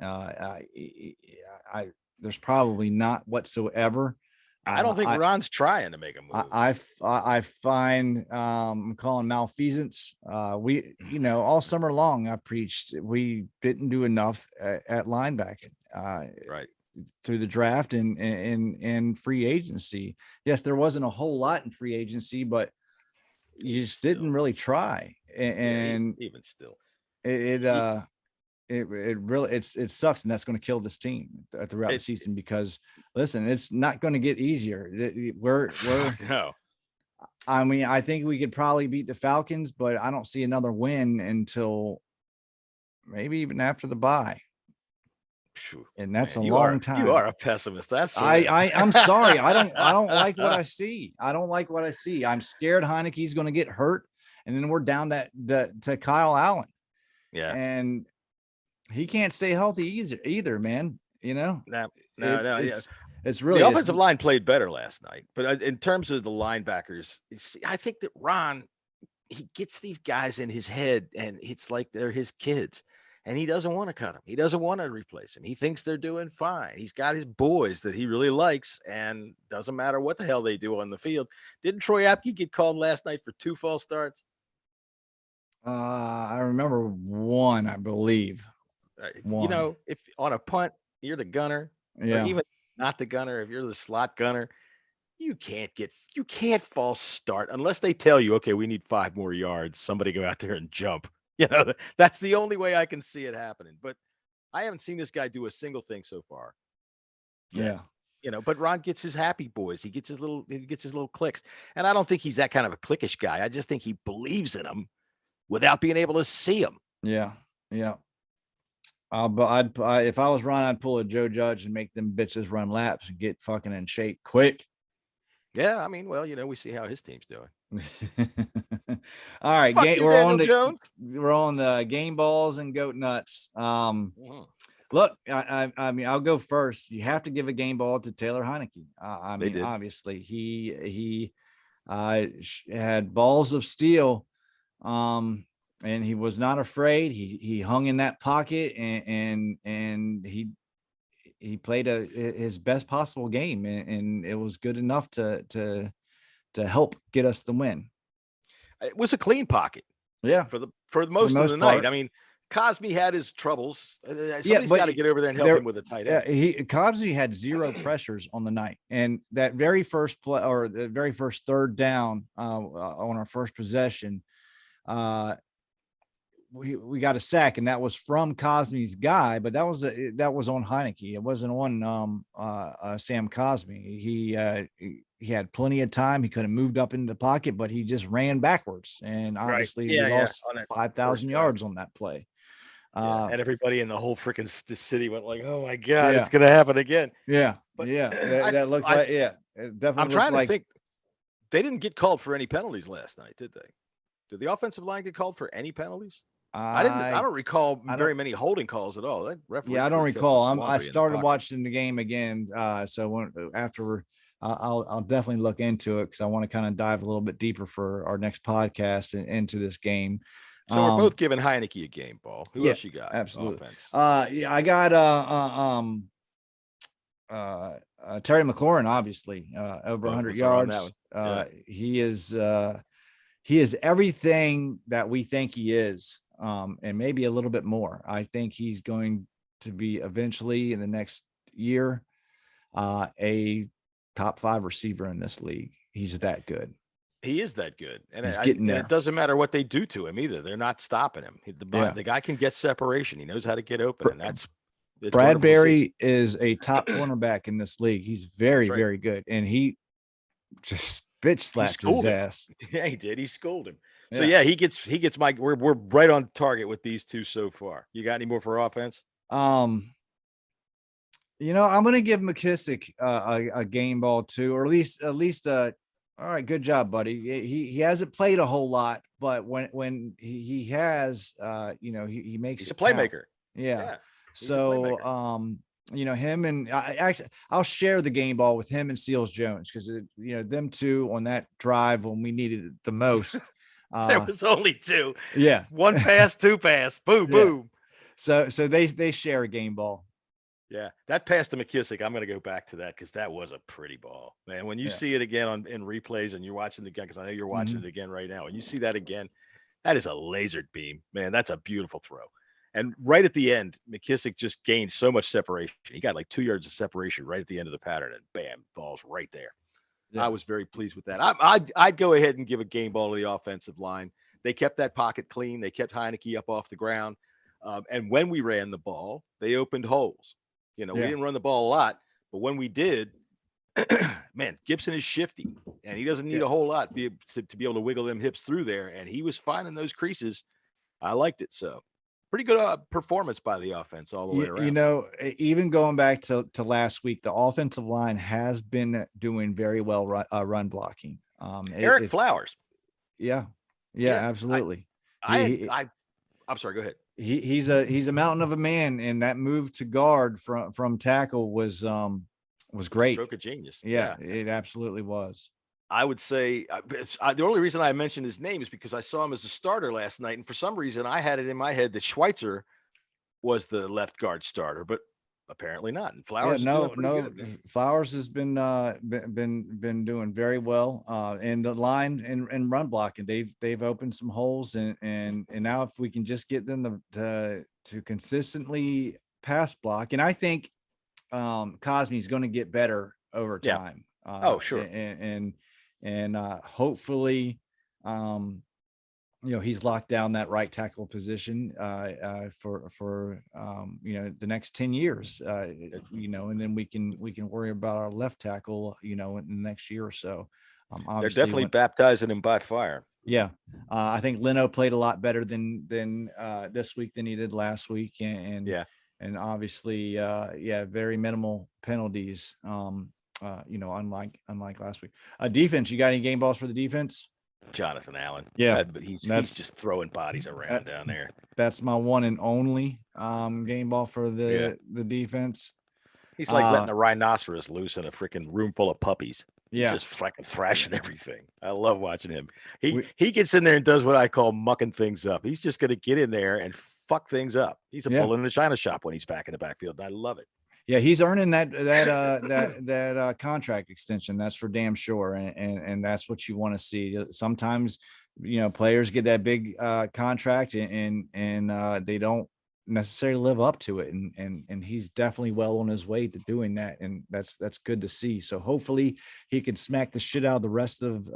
there's probably not whatsoever. I don't think Ron's trying to make a move. I find I'm calling malfeasance. We, all summer long I preached we didn't do enough at linebacking. Right. Through the draft and free agency. Yes, there wasn't a whole lot in free agency, but you just didn't really try. And even still, it really sucks, and that's going to kill this team throughout the season, because listen, it's not going to get easier. We're no. I mean, I think we could probably beat the Falcons, but I don't see another win until maybe even after the bye. And that's a long time. You are a pessimist. That's I'm sorry. I don't like what I see. I don't like what I see. I'm scared Heineke's going to get hurt, and then we're down to Kyle Allen. Yeah, and he can't stay healthy either, man. No. It's really the offensive line played better last night, but in terms of the linebackers, I think that Ron, he gets these guys in his head, and it's like they're his kids. And he doesn't want to cut them. He doesn't want to replace them. He thinks they're doing fine. He's got his boys that he really likes, and doesn't matter what the hell they do on the field. Didn't Troy Apke get called last night for 2 false starts? I remember one, I believe. One. If on a punt, you're the gunner, or even not the gunner, if you're the slot gunner, you can't false start unless they tell you, okay, we need 5 more yards. Somebody go out there and jump. That's the only way I can see it happening. But I haven't seen this guy do a single thing so far. Yeah. But Ron gets his happy boys. He gets his little clicks. And I don't think he's that kind of a cliquish guy. I just think he believes in them without being able to see them. Yeah. Yeah. But if I was Ron, I'd pull a Joe Judge and make them bitches run laps and get fucking in shape quick. Yeah, I mean, well, we see how his team's doing. All right, we're on the game balls and goat nuts. Look, I mean, I'll go first. You have to give a game ball to Taylor Heineke. Obviously, he had balls of steel, and he was not afraid. He hung in that pocket, and he played his best possible game, and it was good enough to help get us the win. It was a clean pocket. Yeah. For the most of the night. I mean, Cosme had his troubles. Somebody's but got to get over there and help him with a tight end. Cosby had 0 pressures on the night, and that very first play, or the very first third down on our first possession, we got a sack, and that was from Cosme's guy, but that was on Heineke. It wasn't on Sam Cosme. He had plenty of time. He could have moved up into the pocket, but he just ran backwards, and obviously we lost 5,000 yards on that play. And everybody in the whole freaking city went like, "Oh my god, it's gonna happen again." Yeah, but that looks like it definitely. I'm trying to think. They didn't get called for any penalties last night, did they? Did the offensive line get called for any penalties? I don't recall very many holding calls at all. I don't recall. I started watching the game again, so after I'll definitely look into it because I want to kind of dive a little bit deeper for our next podcast into this game. So we're both giving Heineke a game ball. Who else you got? Absolutely. Offense? I got Terry McLaurin, obviously, over 100 yards. He is everything that we think he is, and maybe a little bit more. I think he's going to be eventually in the next year a top 5 receiver in this league. He's that good. He is that good, and it doesn't matter what they do to him either. They're not stopping him. The guy can get separation. He knows how to get open, and it's Bradbury is a top cornerback in this league. He's very, very good, and he just bitch slapped his ass. Yeah, he did. He schooled him. So he gets my. We're right on target with these two so far. You got any more for offense? I'm going to give McKissick a game ball too, or at least all right, good job, buddy. He hasn't played a whole lot, but when he has, he makes. He's a playmaker. Yeah. So, him and I'll share the game ball with him and Seals Jones because them two on that drive when we needed it the most. There was only 2. Yeah, 1 pass, 2 pass, boom, boom. So they share a game ball. Yeah, that pass to McKissick, I'm going to go back to that because that was a pretty ball, man. When you see it again in replays and you're watching it again, because I know you're watching it again right now, and you see that again, that is a lasered beam, man. That's a beautiful throw. And right at the end, McKissick just gained so much separation. He got like 2 yards of separation right at the end of the pattern, and bam, ball's right there. Yeah. I was very pleased with that. I'd go ahead and give a game ball to the offensive line. They kept that pocket clean. They kept Heineke up off the ground. And when we ran the ball, they opened holes. We didn't run the ball a lot, but when we did, man, Gibson is shifty, and he doesn't need a whole lot to be able to wiggle them hips through there, and he was finding those creases. I liked it. So pretty good performance by the offense all the way around. Even going back to last week, the offensive line has been doing very well run blocking. Eric Flowers. Yeah, absolutely. I'm sorry, go ahead. He's a mountain of a man, and that move to guard from tackle was great. Stroke of genius. Yeah, it absolutely was. I would say the only reason I mentioned his name is because I saw him as a starter last night, and for some reason I had it in my head that Schweitzer was the left guard starter, but apparently not. And Flowers, good, Flowers has been doing very well in the line and run blocking. They've opened some holes, and now if we can just get them to consistently pass block, and I think Cosme is going to get better over time. Oh, sure. And hopefully, he's locked down that right tackle position for the next 10 years, and then we can worry about our left tackle, in the next year or so. They're definitely baptizing him by fire. Yeah. I think Leno played a lot better than this week than he did last week. And obviously, very minimal penalties. Unlike last week. Defense, you got any game balls for the defense? Jonathan Allen. Yeah, he's just throwing bodies around down there. That's my one and only game ball for the defense. He's like letting a rhinoceros loose in a freaking room full of puppies. Yeah, just fucking thrashing everything. I love watching him. He gets in there and does what I call mucking things up. He's just going to get in there and fuck things up. He's a bull in the china shop when he's back in the backfield. I love it. Yeah, he's earning that contract extension. That's for damn sure, and that's what you want to see. Sometimes, players get that big contract and they don't necessarily live up to it, and he's definitely well on his way to doing that, and that's good to see. So hopefully he can smack the shit out of the rest of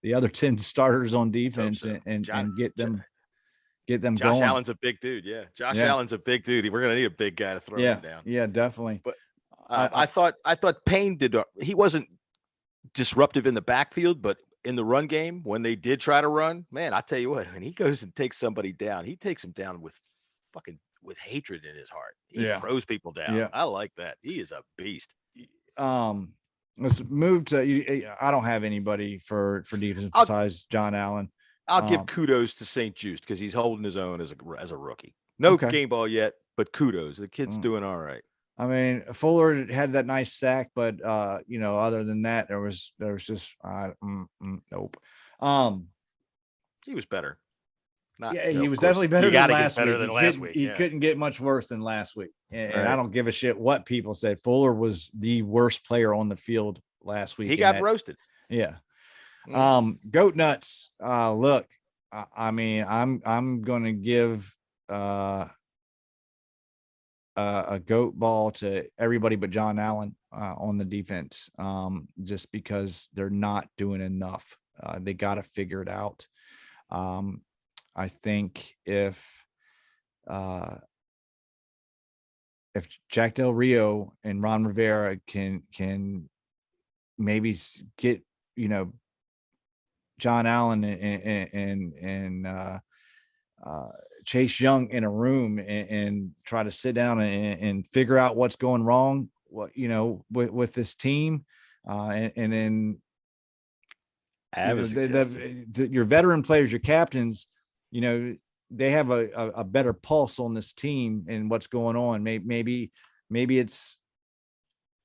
the other 10 starters on defense and get them Josh going. Allen's a big dude. Yeah. Josh Allen's a big dude. We're going to need a big guy to throw him down. Yeah, definitely. But I thought Payne he wasn't disruptive in the backfield, but in the run game, when they did try to run, man, I tell you what, when he goes and takes somebody down, he takes him down with hatred in his heart. He throws people down. Yeah. I like that. He is a beast. Let's move to, I don't have anybody for defense besides John Allen. I'll give kudos to St. Just because he's holding his own as a rookie. No game ball yet, but kudos. The kid's doing all right. I mean, Fuller had that nice sack, but other than that, there was just nope. He was better. He was definitely better than last week. He Yeah. couldn't get much worse than last week, and I don't give a shit what people said. Fuller was the worst player on the field last week. He got roasted. Yeah. Goat nuts. Look, I mean, I'm gonna give a goat ball to everybody but John Allen on the defense, just because they're not doing enough. They got to figure it out. I think if Jack Del Rio and Ron Rivera can maybe get John Allen and Chase Young in a room and try to sit down and figure out what's going wrong, with this team, and then your veteran players, your captains, they have a better pulse on this team and what's going on. Maybe it's,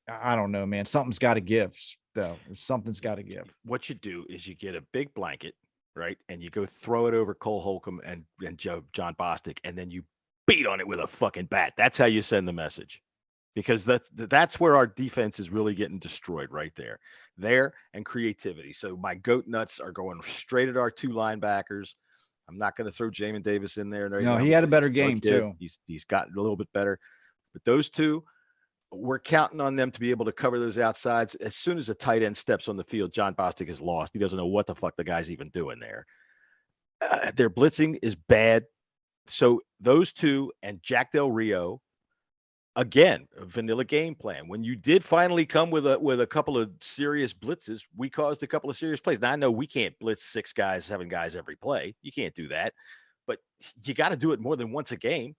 I don't know, man. Something's got to give. Though something's got to give. What you do is you get a big blanket, right, and you go throw it over Cole Holcomb and John Bostic, and then you beat on it with a fucking bat. That's how you send the message, because that's where our defense is really getting destroyed, right there and creativity. So my goat nuts are going straight at our two linebackers. I'm not going to throw Jamin Davis in there. No, he had a better game too. He's gotten a little bit better, but those two, we're counting on them to be able to cover those outsides. As soon as a tight end steps on the field, John Bostic is lost. He doesn't know what the fuck the guy's even doing there. Their blitzing is bad. So those two and Jack Del Rio, again, a vanilla game plan. When you did finally come with a couple of serious blitzes, we caused a couple of serious plays. Now I know we can't blitz 6 guys, 7 guys every play. You can't do that, but you got to do it more than once a game.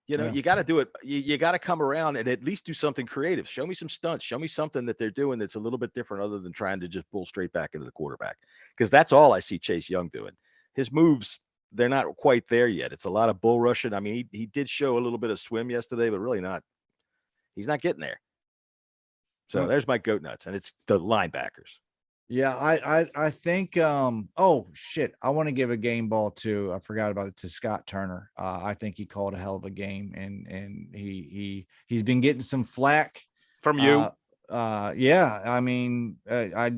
You got to do it. You got to come around and at least do something creative. Show me some stunts. Show me something that they're doing that's a little bit different other than trying to just pull straight back into the quarterback. Because that's all I see Chase Young doing. His moves, they're not quite there yet. It's a lot of bull rushing. I mean, he did show a little bit of swim yesterday, but really not. He's not getting there. So there's my goat nuts, and it's the linebackers. Yeah, I think oh shit, I want to give a game ball to, I forgot about it, to Scott Turner. I think he called a hell of a game, and he's been getting some flack from you. Yeah, I mean, I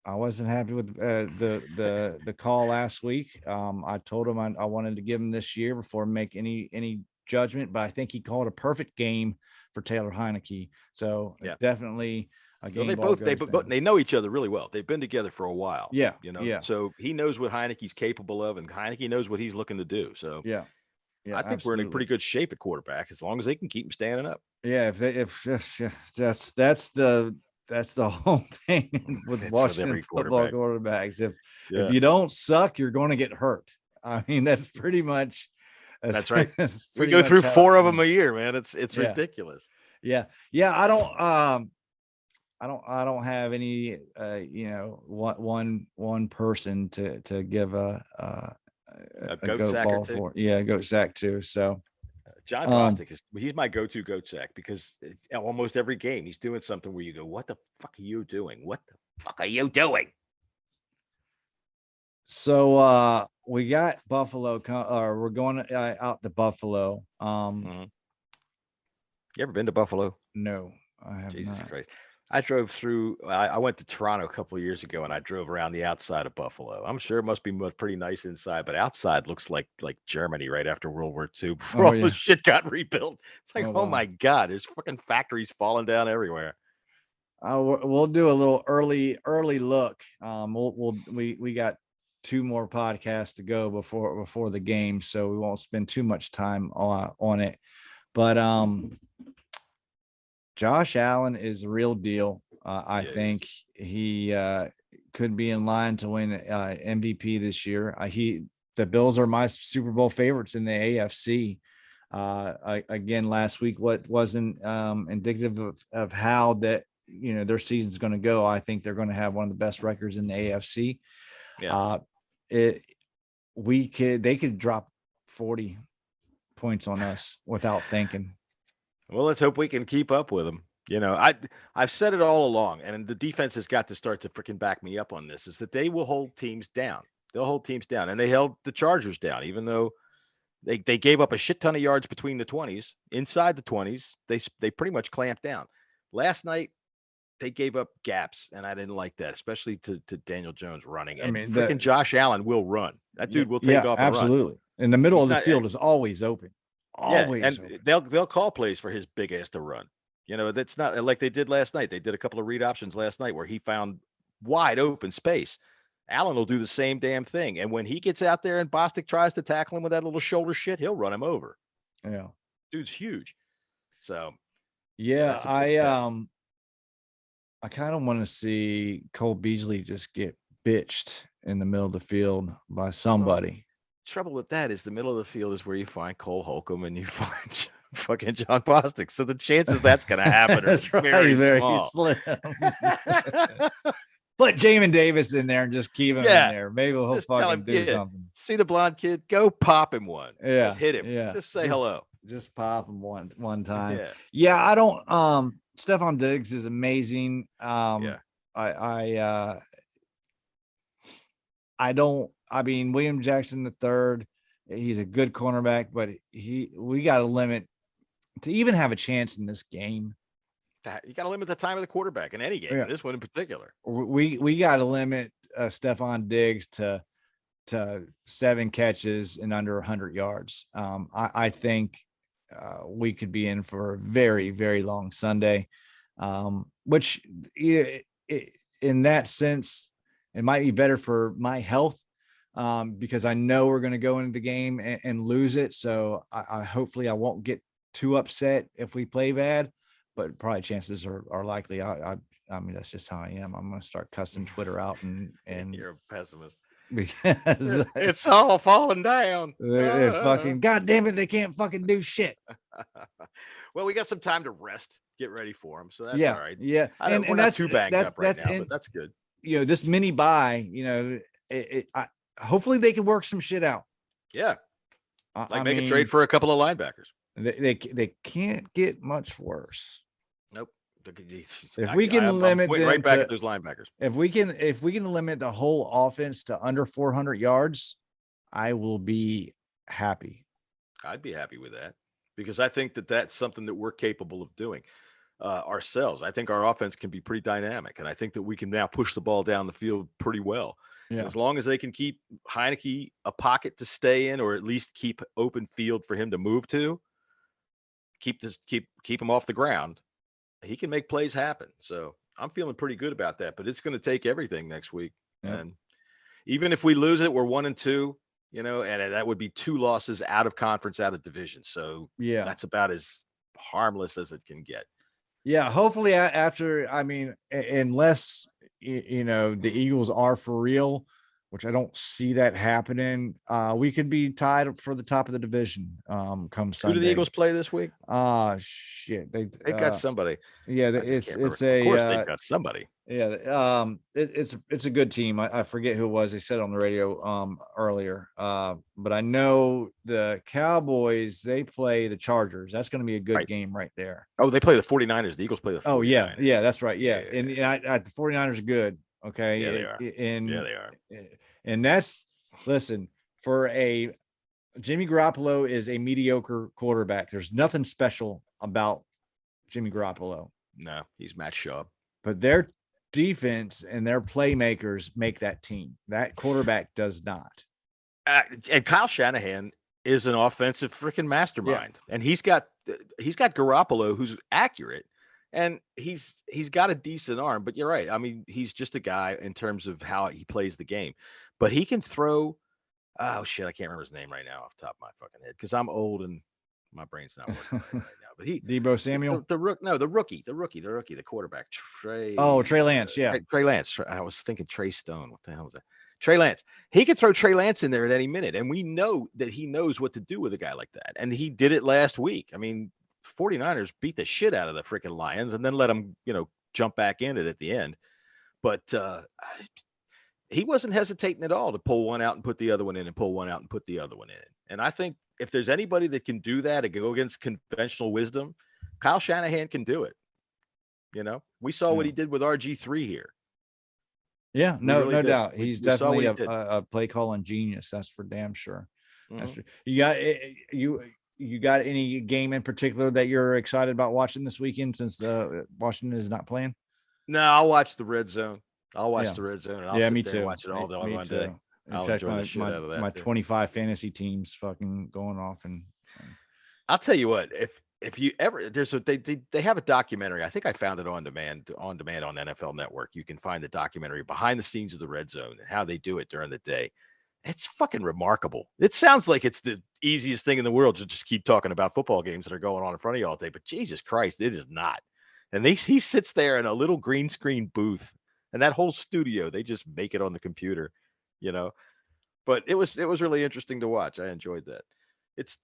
wasn't happy with the call last week. I told him I wanted to give him this year before make any judgment, but I think he called a perfect game for Taylor Heineke. So definitely. Well, they know each other really well. They've been together for a while. Yeah. So he knows what Heineke's capable of, and Heineke knows what he's looking to do. So yeah, I think we're in pretty good shape at quarterback as long as they can keep him standing up. Yeah, if that's the whole thing with Washington football quarterbacks. If you don't suck, you're going to get hurt. I mean, that's pretty much. That's right. We go through 4 of them a year, man. It's ridiculous. Yeah. I don't have any one person to give a goat ball for. Yeah, goat sack too. So John Bostic he's my go-to goat sack, because almost every game he's doing something where you go, what the fuck are you doing? What the fuck are you doing? So we got Buffalo, or we're going out to Buffalo. You ever been to Buffalo? No, I have Jesus not. Christ. I drove through, I went to Toronto a couple of years ago and I drove around the outside of Buffalo. I'm sure it must be pretty nice inside, but outside looks like Germany right after World War II before Oh all the yeah. shit got rebuilt. It's like, Oh oh wow. my God, there's fucking factories falling down everywhere. We'll do a little early look. We got 2 more podcasts to go before the game, so we won't spend too much time on it. But Josh Allen is a real deal. I Yeah, he is. think he could be in line to win MVP this year. The Bills are my Super Bowl favorites in the AFC. Again, last week, what wasn't indicative of how that their season's going to go. I think they're going to have one of the best records in the AFC. Yeah. They could drop 40 points on us without thinking. Well, let's hope we can keep up with them. I've said it all along, and the defense has got to start to freaking back me up on this, is that they will hold teams down. They'll hold teams down, and they held the Chargers down, even though they gave up a shit ton of yards between the 20s. Inside the 20s, they pretty much clamped down. Last night, they gave up gaps, and I didn't like that, especially to Daniel Jones running. And freaking Josh Allen will run. That dude will take off and absolutely. run. In the middle of the field is always open. Always and open. they'll call plays for his big ass to run. That's not like they did last night. They did a couple of read options last night where he found wide open space. Allen will do the same damn thing. And when he gets out there and Bostic tries to tackle him with that little shoulder shit, he'll run him over. Yeah. Dude's huge. So yeah, I kind of want to see Cole Beasley just get bitched in the middle of the field by somebody. Trouble with that is the middle of the field is where you find Cole Holcomb and you find fucking John Bostic. So the chances that's going to happen are very small. Slim. Put Jamin Davis in there and just keep him in there. Maybe he'll fucking do something. See the blonde kid? Go pop him one. Yeah. Just hit him. Yeah. Just say hello. Just pop him one time. Yeah. I don't Stephon Diggs is amazing. William Jackson III, he's a good cornerback, but we got to limit to even have a chance in this game. You got to limit the time of the quarterback in any game. This one in particular. We got to limit Stephon Diggs to 7 catches and under 100 yards. I think we could be in for a very, very long Sunday, which in that sense, it might be better for my health because I know we're going to go into the game and lose it. So hopefully I won't get too upset if we play bad, but probably chances are likely. I mean, that's just how I am. I'm going to start cussing Twitter out and you're a pessimist. Because it's all falling down. They're fucking, God damn it, they can't fucking do shit. Well, we got some time to rest, get ready for them, so that's all right. Yeah, we're not too banged up right now, but that's good. This mini bye, hopefully they can work some shit out. Yeah, make a trade for a couple of linebackers. They can't get much worse. Nope. If we can limit them right back at those linebackers. If we can limit the whole offense to under 400 yards, I will be happy. I'd be happy with that because I think that's something that we're capable of doing ourselves. I think our offense can be pretty dynamic, and I think that we can now push the ball down the field pretty well. Yeah. As long as they can keep Heineke a pocket to stay in, or at least keep open field for him to move to, keep him off the ground, he can make plays happen. So I'm feeling pretty good about that, but it's going to take everything next week. Yeah. And even if we lose it, we're 1-2, and that would be 2 losses out of conference, out of division. So yeah, that's about as harmless as it can get. Yeah. Hopefully unless, the Eagles are for real, which I don't see that happening. We could be tied for the top of the division come Sunday. Who do the Eagles play this week? Shit. They've got somebody. Yeah, it's of course they've got somebody. Yeah, it's a good team. I forget who it was. They said on the radio earlier. But I know the Cowboys, they play the Chargers. That's going to be a good game right there. Oh, they play the 49ers. The Eagles play the 49ers. Oh, yeah, that's right. Yeah. And the 49ers are good. Okay. Yeah, they are. They are. And listen, for Jimmy Garoppolo is a mediocre quarterback. There's nothing special about Jimmy Garoppolo. No, he's Matt Schaub. But their defense and their playmakers make that team. That quarterback does not. And Kyle Shanahan is an offensive freaking mastermind, and he's got Garoppolo who's accurate, and he's got a decent arm. But you're right. I mean, he's just a guy in terms of how he plays the game, but he can throw. Oh shit, I can't remember his name right now off the top of my fucking head because I'm old and my brain's not working right now. But Deebo Samuel, the rookie, the quarterback, Trey. Oh, Trey Lance, yeah, Trey Lance. I was thinking Trey Stone. What the hell was that? Trey Lance. He could throw Trey Lance in there at any minute, and we know that he knows what to do with a guy like that. And he did it last week. I mean, 49ers beat the shit out of the freaking Lions and then let them, jump back in it at the end. But he wasn't hesitating at all to pull one out and put the other one in and pull one out and put the other one in. And I think if there's anybody that can do that and go against conventional wisdom, Kyle Shanahan can do it. We saw what he did with RG3 here. Yeah, no doubt. He's definitely a play calling genius. That's for damn sure. Mm-hmm. That's for, you got any game in particular that you're excited about watching this weekend since Washington is not playing? No, I'll watch the Red Zone. I'll watch the Red Zone. And I'll sit me there too. And watch it all one day. I'll enjoy the shit out of that. My too. 25 fantasy teams fucking going off, and I'll tell you what, if you ever they have a documentary. I think I found it on demand on NFL Network. You can find the documentary behind the scenes of the Red Zone and how they do it during the day. It's fucking remarkable. It sounds like it's the easiest thing in the world to just keep talking about football games that are going on in front of you all day, but Jesus Christ, it is not. And he sits there in a little green screen booth, and that whole studio, they just make it on the computer, But it was really interesting to watch. I enjoyed that. It's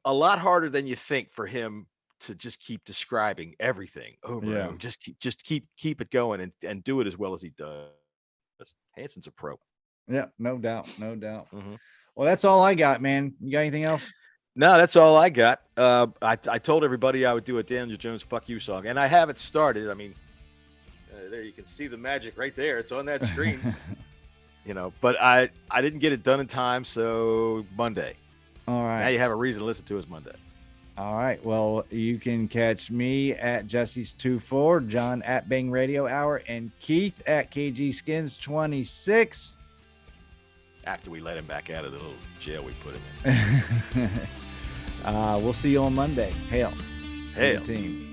a lot harder than you think for him to just keep describing everything over and over. Just keep it going and do it as well as he does. Hanson's a pro. Yeah, no doubt. Mm-hmm. Well, that's all I got, man. You got anything else? No, that's all I got. I told everybody I would do a Daniel Jones "Fuck You" song, and I haven't started. I mean, there you can see the magic right there. It's on that screen. But I didn't get it done in time, so Monday. All right. Now you have a reason to listen to us Monday. All right. Well, you can catch me at Jesse's24, John at Bang Radio Hour, and Keith at KG Skins 26. After we let him back out of the little jail we put him in. We'll see you on Monday. Hail. Hail. To the team.